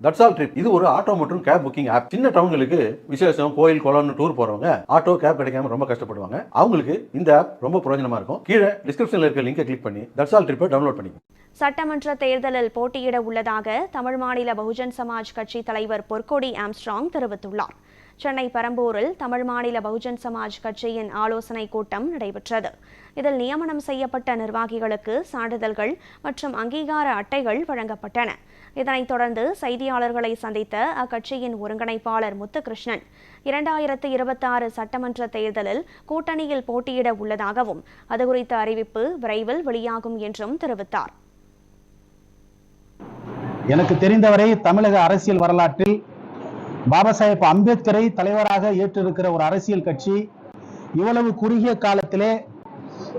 That's all trip இது ஒரு auto மற்றும் கேப் புக்கிங் ஆப். சின்ன டவுன்களுக்கு விசேஷம், கோயில், குளம்னு டூர் போறவங்க ஆட்டோ கேப் கிடைக்காம ரொம்ப கஷ்டப்படுவாங்க. அவங்களுக்கு இந்த ஆப் ரொம்ப பிரயோஜனமா இருக்கும். கீழே டிஸ்கிரிப்ஷன்ல இருக்க லிங்கை கிளிக் பண்ணி தட்ஸ் ஆல் ட்ரிப்பை டவுன்லோட் பண்ணிக்கோங்க. சட்டமன்ற தேர்தலில் போட்டியிட உள்ளதாக தமிழ் மாநில பகுஜன் சமாஜ் கட்சி தலைவர் பொற்கொடி ஆம்ஸ்ட்ராங் தெரிவித்துள்ளார். சென்னை பெரம்பூரில் தமிழ் மாநில பகுஜன் சமாஜ் கட்சியின் ஆலோசனை கூட்டம் நடைபெற்றது. இதில் நியமனம் செய்யப்பட்ட நிர்வாகிகளுக்கு சான்றிதழ்கள் மற்றும் அங்கீகார அட்டைகள் வழங்கப்பட்டன. இதனைத் தொடர்ந்து செய்தியாளர்களை சந்தித்த அக்கட்சியின் ஒருங்கிணைப்பாளர் முத்துகிருஷ்ணன் 2026 சட்டமன்ற தேர்தலில் கூட்டணியில் போட்டியிட உள்ளதாகவும் அது குறித்த அறிவிப்பு விரைவில் வெளியாகும் என்றும் தெரிவித்தார். எனக்கு தெரிந்தவரை தமிழக அரசியல் வரலாற்றில் பாபா சாஹேப் அம்பேத்கரை தலைவராக ஏற்றிருக்கிற ஒரு அரசியல் கட்சி இவ்வளவு குறுகிய காலத்திலே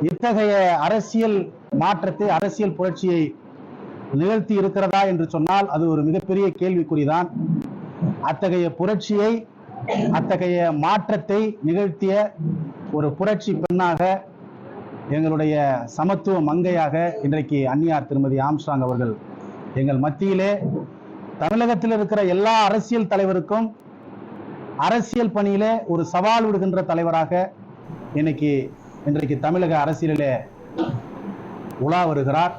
இத்தகைய அரசியல் மாற்றத்தை, அரசியல் புரட்சியை நிகழ்த்தி இருக்கிறதா என்று சொன்னால் அது ஒரு மிகப்பெரிய கேள்விக்குறிதான். அத்தகைய புரட்சியை, அத்தகைய மாற்றத்தை நிகழ்த்திய ஒரு புரட்சி பெண்ணாக, எங்களுடைய சமத்துவ மங்கையாக இன்றைக்கு அன்னியார் திருமதி ஆம்ஸ்ட்ராங் அவர்கள் எங்கள் மத்தியிலே தமிழகத்தில் இருக்கிற எல்லா அரசியல் தலைவருக்கும் அரசியல் பணியிலே ஒரு சவால் விடுகின்ற தலைவராக இன்றைக்கு தமிழக அரசியலிலே உலா வருகிறார்.